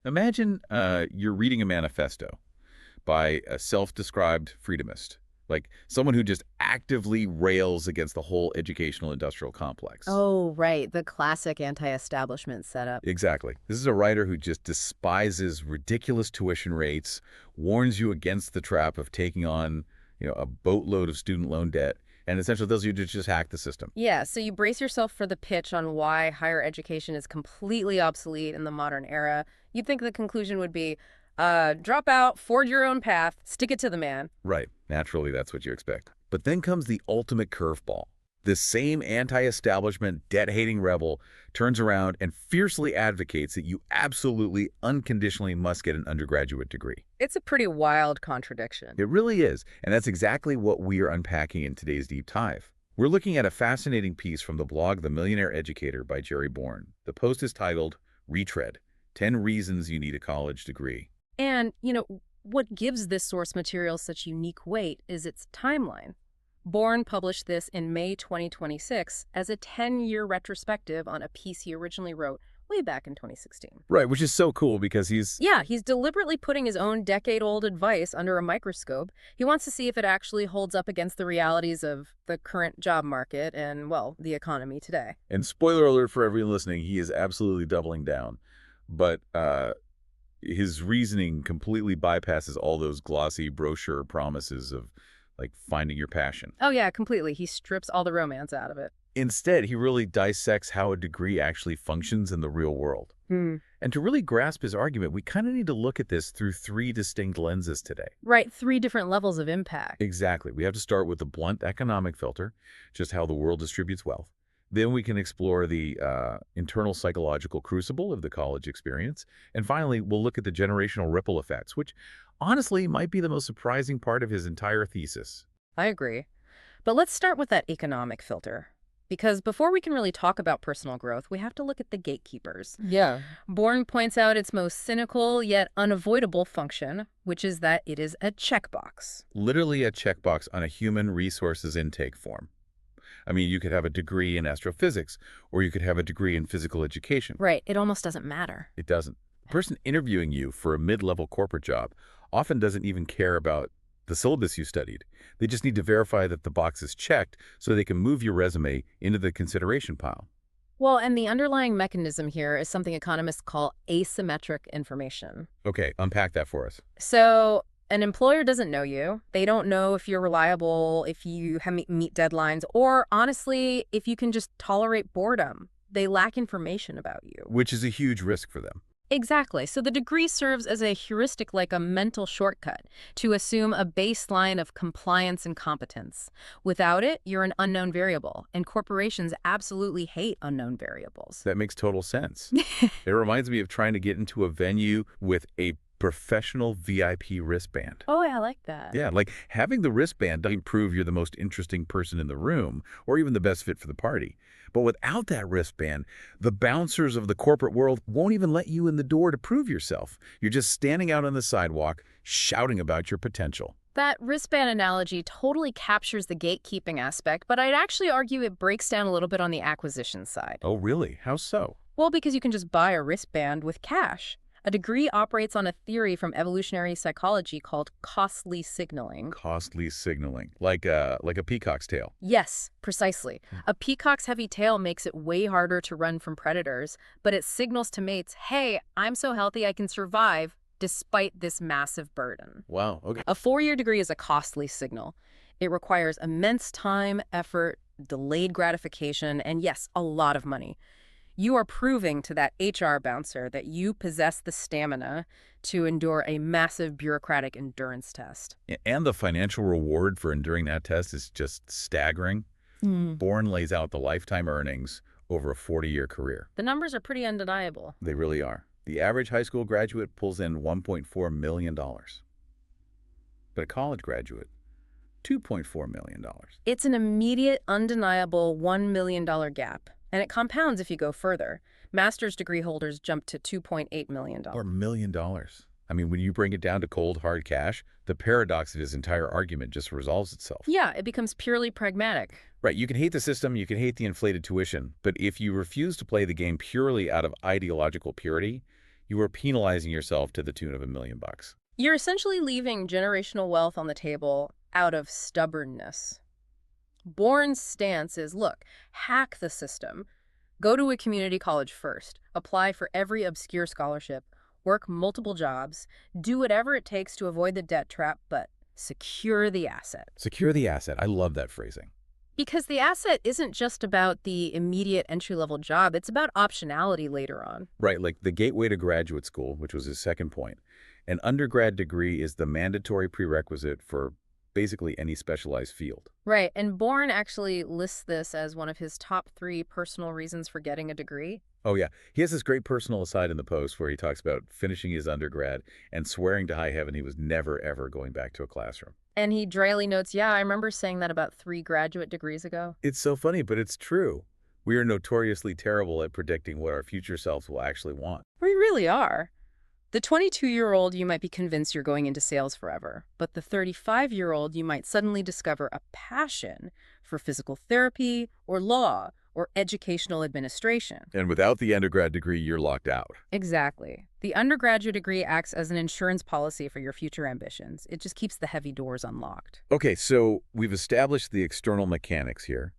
Imagine you're reading a manifesto by a self-described freedomist, like someone who just actively rails against the whole educational industrial complex. Oh, right. The classic anti-establishment setup. Exactly. This is a writer who just despises ridiculous tuition rates, warns you against the trap of taking on, a boatload of student loan debt, and essentially tells you to just hack the system. Yeah, so you brace yourself for the pitch on why higher education is completely obsolete in the modern era. You'd think the conclusion would be, drop out, forge your own path, stick it to the man. Right. Naturally, that's what you expect. But then comes the ultimate curveball. This same anti-establishment, debt-hating rebel turns around and fiercely advocates that you absolutely, unconditionally must get an undergraduate degree. It's a pretty wild contradiction. It really is, and that's exactly what we are unpacking in today's Deep Dive. We're looking at a fascinating piece from the blog The Millionaire Educator by Jerry Bourne. The post is titled, Retread, 10 Reasons You Need a College Degree. And, what gives this source material such unique weight is its timeline. Bourne published this in May 2026 as a 10-year retrospective on a piece he originally wrote way back in 2016. Right, which is so cool because he's Yeah, he's deliberately putting his own decade-old advice under a microscope. He wants to see if it actually holds up against the realities of the current job market and, well, the economy today. And spoiler alert for everyone listening, he is absolutely doubling down. But his reasoning completely bypasses all those glossy brochure promises of, like, finding your passion. Oh yeah, completely. He strips all the romance out of it. Instead, he really dissects how a degree actually functions in the real world. Hmm. And to really grasp his argument, we kind of need to look at this through three distinct lenses today. Right, three different levels of impact. Exactly. We have to start with the blunt economic filter, just how the world distributes wealth. Then we can explore the internal psychological crucible of the college experience. And finally, we'll look at the generational ripple effects, which honestly might be the most surprising part of his entire thesis. I agree. But let's start with that economic filter. Because before we can really talk about personal growth, we have to look at the gatekeepers. Yeah. Bourne points out its most cynical yet unavoidable function, which is that it is a checkbox. Literally a checkbox on a human resources intake form. I mean, you could have a degree in astrophysics, or you could have a degree in physical education. Right, it almost doesn't matter. It doesn't. The person interviewing you for a mid-level corporate job often doesn't even care about the syllabus you studied. They just need to verify that the box is checked so they can move your resume into the consideration pile. Well, and the underlying mechanism here is something economists call asymmetric information. Okay, unpack that for us. So an employer doesn't know you. They don't know if you're reliable, if you meet deadlines, or honestly, if you can just tolerate boredom. They lack information about you. Which is a huge risk for them. Exactly. So the degree serves as a heuristic, like a mental shortcut, to assume a baseline of compliance and competence. Without it, you're an unknown variable, and corporations absolutely hate unknown variables. That makes total sense. It reminds me of trying to get into a venue with a professional VIP wristband. Oh, yeah, I like that. Yeah, like having the wristband doesn't prove you're the most interesting person in the room or even the best fit for the party. But without that wristband, the bouncers of the corporate world won't even let you in the door to prove yourself. You're just standing out on the sidewalk, shouting about your potential. That wristband analogy totally captures the gatekeeping aspect, but I'd actually argue it breaks down a little bit on the acquisition side. Oh, really? How so? Well, because you can just buy a wristband with cash. A degree operates on a theory from evolutionary psychology called costly signaling. Costly signaling, like a peacock's tail. Yes, precisely. A peacock's heavy tail makes it way harder to run from predators, but it signals to mates, hey, I'm so healthy I can survive despite this massive burden. Wow, okay. A four-year degree is a costly signal. It requires immense time, effort, delayed gratification, and yes, a lot of money. You are proving to that HR bouncer that you possess the stamina to endure a massive bureaucratic endurance test. And the financial reward for enduring that test is just staggering. Bourne lays out the lifetime earnings over a 40-year career. The numbers are pretty undeniable. They really are. The average high school graduate pulls in $1.4 million. But a college graduate, $2.4 million. It's an immediate, undeniable $1 million gap. And it compounds if you go further. Master's degree holders jump to $2.8 million. Or $1 million. I mean, when you bring it down to cold, hard cash, the paradox of his entire argument just resolves itself. Yeah, it becomes purely pragmatic. Right, you can hate the system, you can hate the inflated tuition, but if you refuse to play the game purely out of ideological purity, You are penalizing yourself to the tune of $1 million. You're essentially leaving generational wealth on the table out of stubbornness. Bourne's stance is, look, hack the system. Go to a community college first. Apply for every obscure scholarship. Work multiple jobs. Do whatever it takes to avoid the debt trap, but secure the asset. Secure the asset. I love that phrasing. Because the asset isn't just about the immediate entry-level job, it's about optionality later on. Right, like the gateway to graduate school, which was his second point. An undergrad degree is the mandatory prerequisite for basically any specialized field. Right, and Bourne actually lists this as one of his top 3 personal reasons for getting a degree. Oh, yeah. He has this great personal aside in the post where he talks about finishing his undergrad and swearing to high heaven he was never, ever going back to a classroom. And he dryly notes, yeah, I remember saying that about 3 graduate degrees ago. It's so funny, but it's true. We are notoriously terrible at predicting what our future selves will actually want. We really are. The 22-year-old, you might be convinced you're going into sales forever, but the 35-year-old, you might suddenly discover a passion for physical therapy or law or educational administration. And without the undergrad degree, you're locked out. Exactly. The undergraduate degree acts as an insurance policy for your future ambitions. It just keeps the heavy doors unlocked. Okay, so we've established the external mechanics here.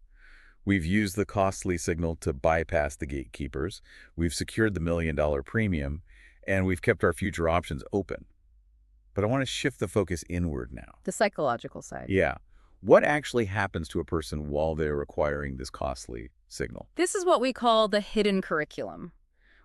We've used the costly signal to bypass the gatekeepers. We've secured the $1 million premium, and we've kept our future options open. But I want to shift the focus inward now. The psychological side. Yeah. What actually happens to a person while they're acquiring this costly signal? This is what we call the hidden curriculum.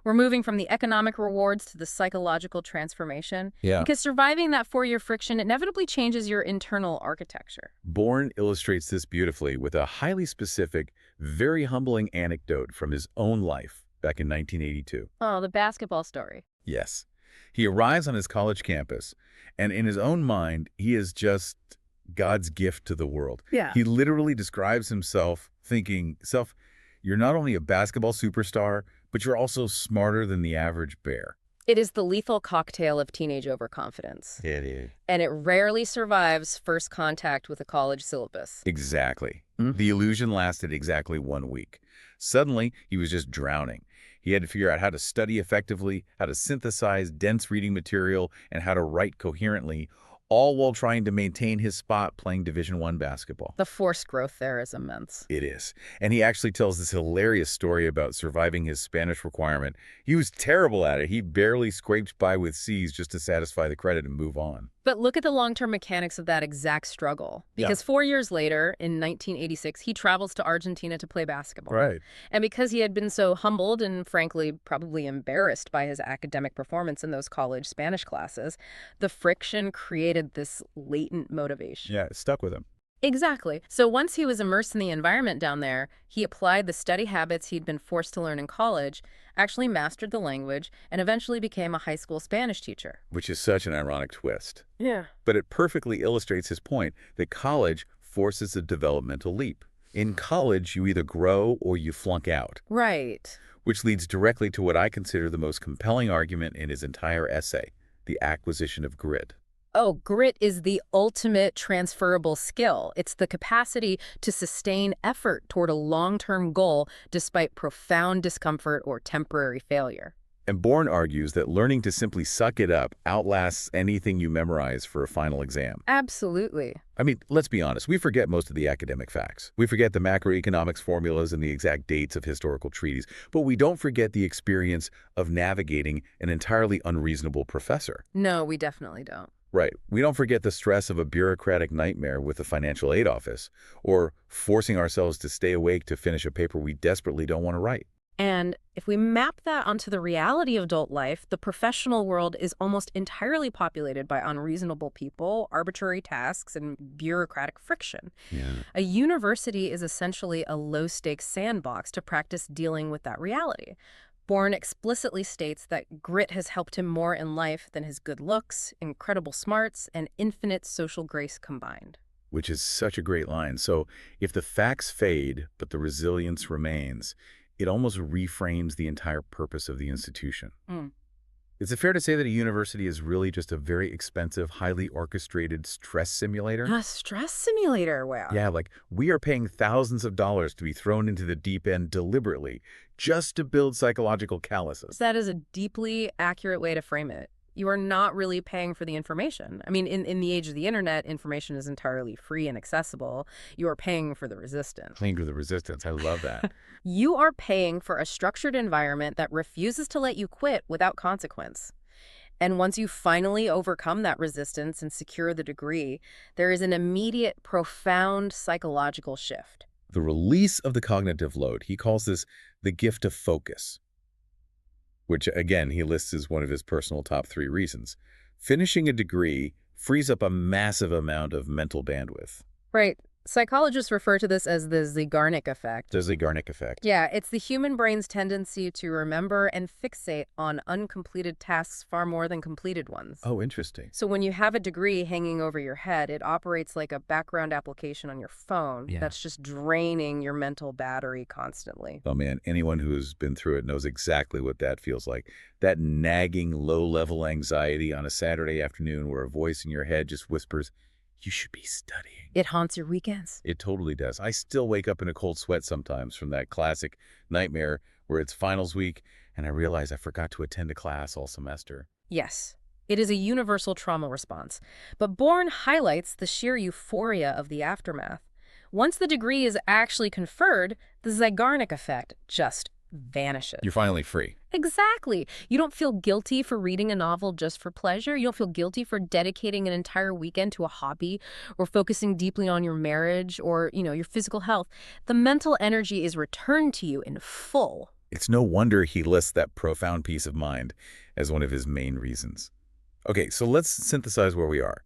We're moving from the economic rewards to the psychological transformation. Yeah. Because surviving that 4-year friction inevitably changes your internal architecture. Bourne illustrates this beautifully with a highly specific, very humbling anecdote from his own life back in 1982. Oh, the basketball story. Yes. He arrives on his college campus, and in his own mind, he is just God's gift to the world. Yeah. He literally describes himself thinking, you're not only a basketball superstar, but you're also smarter than the average bear. It is the lethal cocktail of teenage overconfidence. It is. And it rarely survives first contact with a college syllabus. Exactly. The illusion lasted exactly 1 week. Suddenly, he was just drowning. He had to figure out how to study effectively, how to synthesize dense reading material, and how to write coherently, all while trying to maintain his spot playing Division I basketball. The forced growth there is immense. It is. And he actually tells this hilarious story about surviving his Spanish requirement. He was terrible at it. He barely scraped by with C's just to satisfy the credit and move on. But look at the long-term mechanics of that exact struggle. Because 4 years later, in 1986, he travels to Argentina to play basketball. Right. And because he had been so humbled and, frankly, probably embarrassed by his academic performance in those college Spanish classes, the friction created this latent motivation. Yeah, it stuck with him. Exactly. So once he was immersed in the environment down there, he applied the study habits he'd been forced to learn in college, actually mastered the language, and eventually became a high school Spanish teacher. Which is such an ironic twist. Yeah. But it perfectly illustrates his point that college forces a developmental leap. In college, you either grow or you flunk out. Right. Which leads directly to what I consider the most compelling argument in his entire essay, the acquisition of grit. Oh, grit is the ultimate transferable skill. It's the capacity to sustain effort toward a long-term goal despite profound discomfort or temporary failure. And Bourne argues that learning to simply suck it up outlasts anything you memorize for a final exam. Absolutely. I mean, let's be honest, we forget most of the academic facts. We forget the macroeconomics formulas and the exact dates of historical treaties, but we don't forget the experience of navigating an entirely unreasonable professor. No, we definitely don't. Right. We don't forget the stress of a bureaucratic nightmare with the financial aid office, or forcing ourselves to stay awake to finish a paper we desperately don't want to write. And if we map that onto the reality of adult life, the professional world is almost entirely populated by unreasonable people, arbitrary tasks, and bureaucratic friction. Yeah. A university is essentially a low-stakes sandbox to practice dealing with that reality. Bourne explicitly states that grit has helped him more in life than his good looks, incredible smarts, and infinite social grace combined. Which is such a great line. So if the facts fade, but the resilience remains, it almost reframes the entire purpose of the institution. Is it fair to say that a university is really just a very expensive, highly orchestrated stress simulator? A stress simulator, wow. Yeah, like we are paying thousands of dollars to be thrown into the deep end deliberately just to build psychological calluses. That is a deeply accurate way to frame it. You are not really paying for the information. I mean, in the age of the internet, information is entirely free and accessible. You are paying for the resistance. Cling to the resistance. I love that. You are paying for a structured environment that refuses to let you quit without consequence. And once you finally overcome that resistance and secure the degree, there is an immediate, profound psychological shift. The release of the cognitive load, he calls this the gift of focus, which again, he lists as one of his personal top 3 reasons. Finishing a degree frees up a massive amount of mental bandwidth. Right. Psychologists refer to this as the Zeigarnik effect. The Zeigarnik effect. Yeah, it's the human brain's tendency to remember and fixate on uncompleted tasks far more than completed ones. Oh, interesting. So when you have a degree hanging over your head, it operates like a background application on your phone that's just draining your mental battery constantly. Oh man, anyone who's been through it knows exactly what that feels like. That nagging, low-level anxiety on a Saturday afternoon where a voice in your head just whispers, "You should be studying." It haunts your weekends. It totally does. I still wake up in a cold sweat sometimes from that classic nightmare where it's finals week and I realize I forgot to attend a class all semester. Yes, it is a universal trauma response. But Bourne highlights the sheer euphoria of the aftermath. Once the degree is actually conferred, the Zeigarnik effect just vanishes. You're finally free. Exactly. You don't feel guilty for reading a novel just for pleasure. You don't feel guilty for dedicating an entire weekend to a hobby or focusing deeply on your marriage or, your physical health. The mental energy is returned to you in full. It's no wonder he lists that profound peace of mind as one of his main reasons. Okay, so let's synthesize where we are.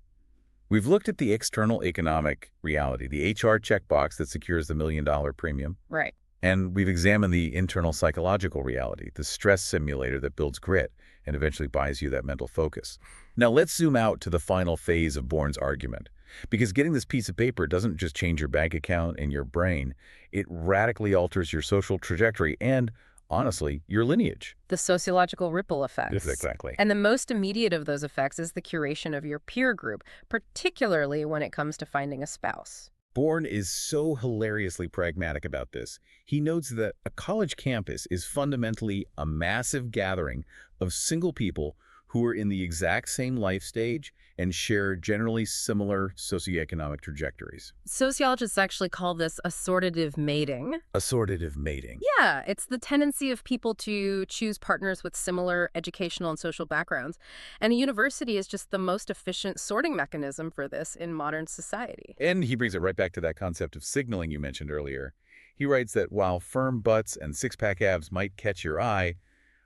We've looked at the external economic reality, the HR checkbox that secures the $1 million premium. Right. And we've examined the internal psychological reality, the stress simulator that builds grit and eventually buys you that mental focus. Now let's zoom out to the final phase of Bourne's argument. Because getting this piece of paper doesn't just change your bank account and your brain, it radically alters your social trajectory and, honestly, your lineage. The sociological ripple effects. Yes, exactly. And the most immediate of those effects is the curation of your peer group, particularly when it comes to finding a spouse. Bourne is so hilariously pragmatic about this. He notes that a college campus is fundamentally a massive gathering of single people who are in the exact same life stage and share generally similar socioeconomic trajectories. Sociologists actually call this assortative mating. Assortative mating. Yeah, it's the tendency of people to choose partners with similar educational and social backgrounds. And a university is just the most efficient sorting mechanism for this in modern society. And he brings it right back to that concept of signaling you mentioned earlier. He writes that while firm butts and six-pack abs might catch your eye,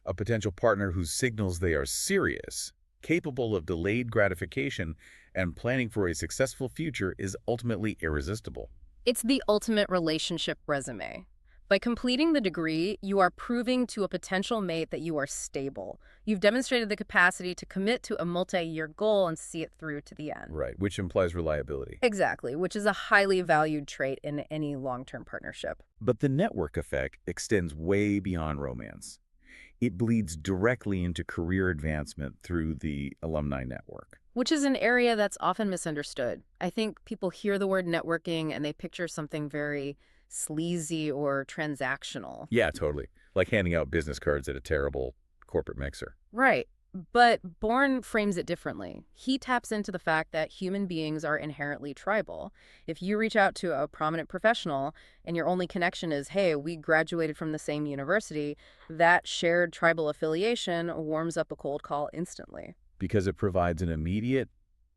a potential partner who signals they are serious, capable of delayed gratification, and planning for a successful future is ultimately irresistible. It's the ultimate relationship resume. By completing the degree, you are proving to a potential mate that you are stable. You've demonstrated the capacity to commit to a multi-year goal and see it through to the end. Right, which implies reliability. Exactly, which is a highly valued trait in any long-term partnership. But the network effect extends way beyond romance. It bleeds directly into career advancement through the alumni network. Which is an area that's often misunderstood. I think people hear the word networking and they picture something very sleazy or transactional. Yeah, totally. Like handing out business cards at a terrible corporate mixer. Right. But Bourne frames it differently. He taps into the fact that human beings are inherently tribal. If you reach out to a prominent professional and your only connection is, hey, we graduated from the same university, that shared tribal affiliation warms up a cold call instantly. Because it provides an immediate,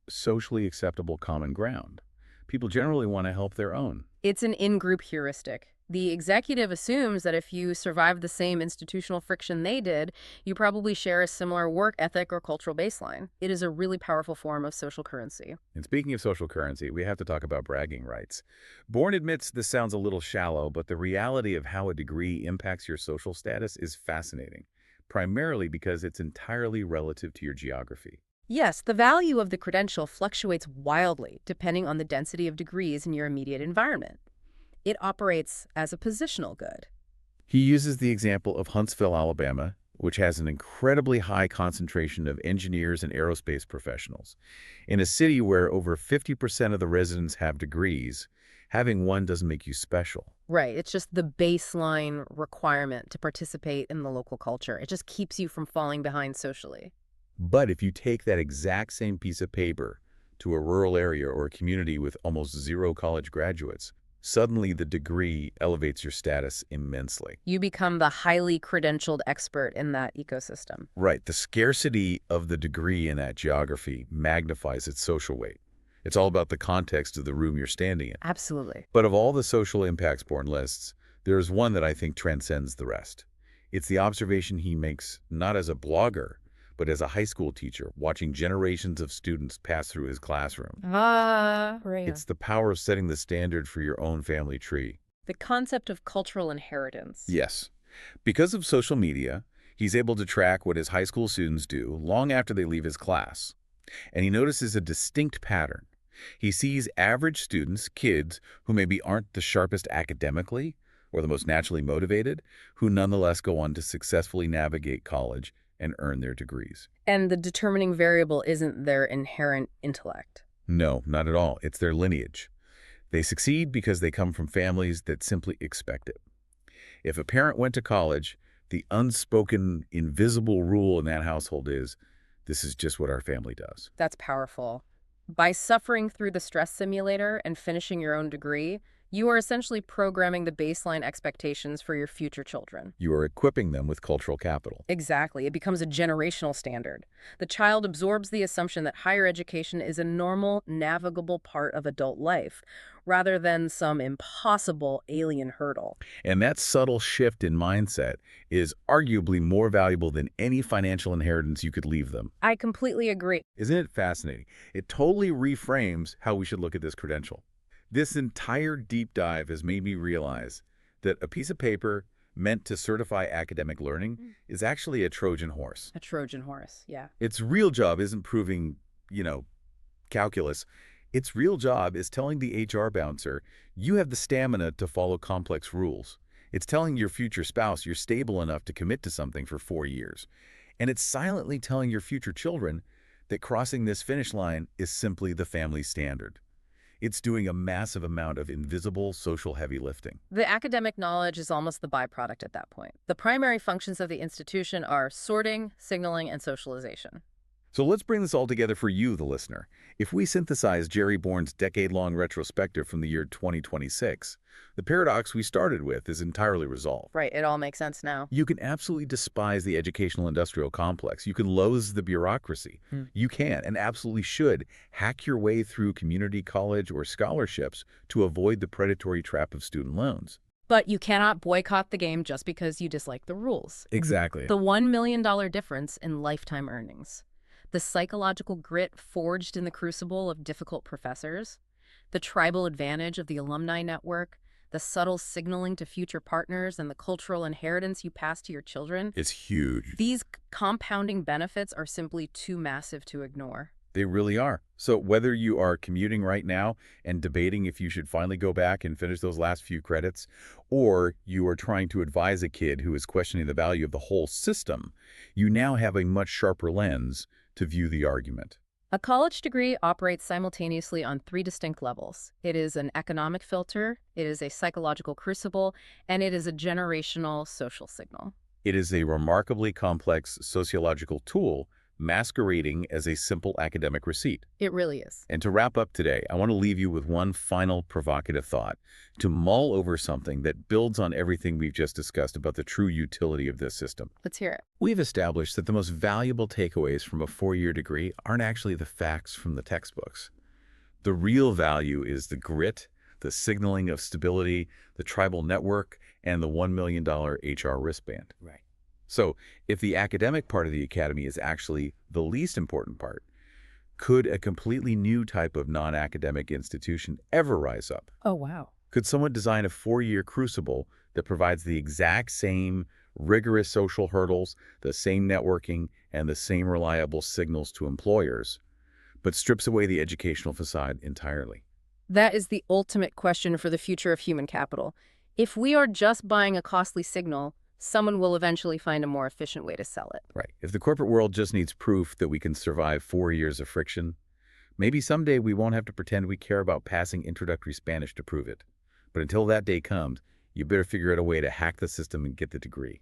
socially acceptable common ground. People generally want to help their own. It's an in-group heuristic. The executive assumes that if you survive the same institutional friction they did, you probably share a similar work ethic or cultural baseline. It is a really powerful form of social currency. And speaking of social currency, we have to talk about bragging rights. Bourne admits this sounds a little shallow, but the reality of how a degree impacts your social status is fascinating, primarily because it's entirely relative to your geography. Yes, the value of the credential fluctuates wildly depending on the density of degrees in your immediate environment. It operates as a positional good. He uses the example of Huntsville, Alabama, which has an incredibly high concentration of engineers and aerospace professionals. In a city where over 50% of the residents have degrees, having one doesn't make you special. Right. It's just the baseline requirement to participate in the local culture. It just keeps you from falling behind socially. But if you take that exact same piece of paper to a rural area or a community with almost zero college graduates, suddenly the degree elevates your status immensely. You become the highly credentialed expert in that ecosystem. Right. The scarcity of the degree in that geography magnifies its social weight. It's all about the context of the room you're standing in. Absolutely. But of all the social impacts born lists, there's one that I think transcends the rest. It's the observation he makes not as a blogger, but as a high school teacher watching generations of students pass through his classroom. Right. It's the power of setting the standard for your own family tree. The concept of cultural inheritance. Yes. Because of social media, he's able to track what his high school students do long after they leave his class. And he notices a distinct pattern. He sees average students, kids, who maybe aren't the sharpest academically or the most naturally motivated, who nonetheless go on to successfully navigate college and earn their degrees. And the determining variable isn't their inherent intellect. No, not at all. It's their lineage. They succeed because they come from families that simply expect it. If a parent went to college, the unspoken, invisible rule in that household is, this is just what our family does. That's powerful. By suffering through the stress simulator and finishing your own degree, you are essentially programming the baseline expectations for your future children. You are equipping them with cultural capital. Exactly. It becomes a generational standard. The child absorbs the assumption that higher education is a normal, navigable part of adult life, rather than some impossible alien hurdle. And that subtle shift in mindset is arguably more valuable than any financial inheritance you could leave them. I completely agree. Isn't it fascinating? It totally reframes how we should look at this credential. This entire deep dive has made me realize that a piece of paper meant to certify academic learning is actually a Trojan horse. A Trojan horse, yeah. Its real job isn't proving, calculus. Its real job is telling the HR bouncer, you have the stamina to follow complex rules. It's telling your future spouse you're stable enough to commit to something for 4 years. And it's silently telling your future children that crossing this finish line is simply the family standard. It's doing a massive amount of invisible social heavy lifting. The academic knowledge is almost the byproduct at that point. The primary functions of the institution are sorting, signaling, and socialization. So let's bring this all together for you, the listener. If we synthesize Jerry Bourne's decade-long retrospective from the year 2026, the paradox we started with is entirely resolved. Right, it all makes sense now. You can absolutely despise the educational industrial complex. You can loathe the bureaucracy. You can and absolutely should hack your way through community college or scholarships to avoid the predatory trap of student loans. But you cannot boycott the game just because you dislike the rules. Exactly. The $1 million difference in lifetime earnings. The psychological grit forged in the crucible of difficult professors, the tribal advantage of the alumni network, the subtle signaling to future partners, and the cultural inheritance you pass to your children. It's huge. These compounding benefits are simply too massive to ignore. They really are. So whether you are commuting right now and debating if you should finally go back and finish those last few credits, or you are trying to advise a kid who is questioning the value of the whole system, you now have a much sharper lens to view the argument. A college degree operates simultaneously on 3 distinct levels. It is an economic filter, it is a psychological crucible, and it is a generational social signal. It is a remarkably complex sociological tool masquerading as a simple academic receipt. It really is. And to wrap up today, I want to leave you with one final provocative thought, to mull over something that builds on everything we've just discussed about the true utility of this system. Let's hear it. We've established that the most valuable takeaways from a 4-year degree aren't actually the facts from the textbooks. The real value is the grit, the signaling of stability, the tribal network, and the $1 million HR wristband. Right. So if the academic part of the academy is actually the least important part, could a completely new type of non-academic institution ever rise up? Oh, wow. Could someone design a 4-year crucible that provides the exact same rigorous social hurdles, the same networking, and the same reliable signals to employers, but strips away the educational facade entirely? That is the ultimate question for the future of human capital. If we are just buying a costly signal, Someone will eventually find a more efficient way to sell it. Right. If the corporate world just needs proof that we can survive 4 years of friction, maybe someday we won't have to pretend we care about passing introductory Spanish to prove it. But until that day comes, you better figure out a way to hack the system and get the degree.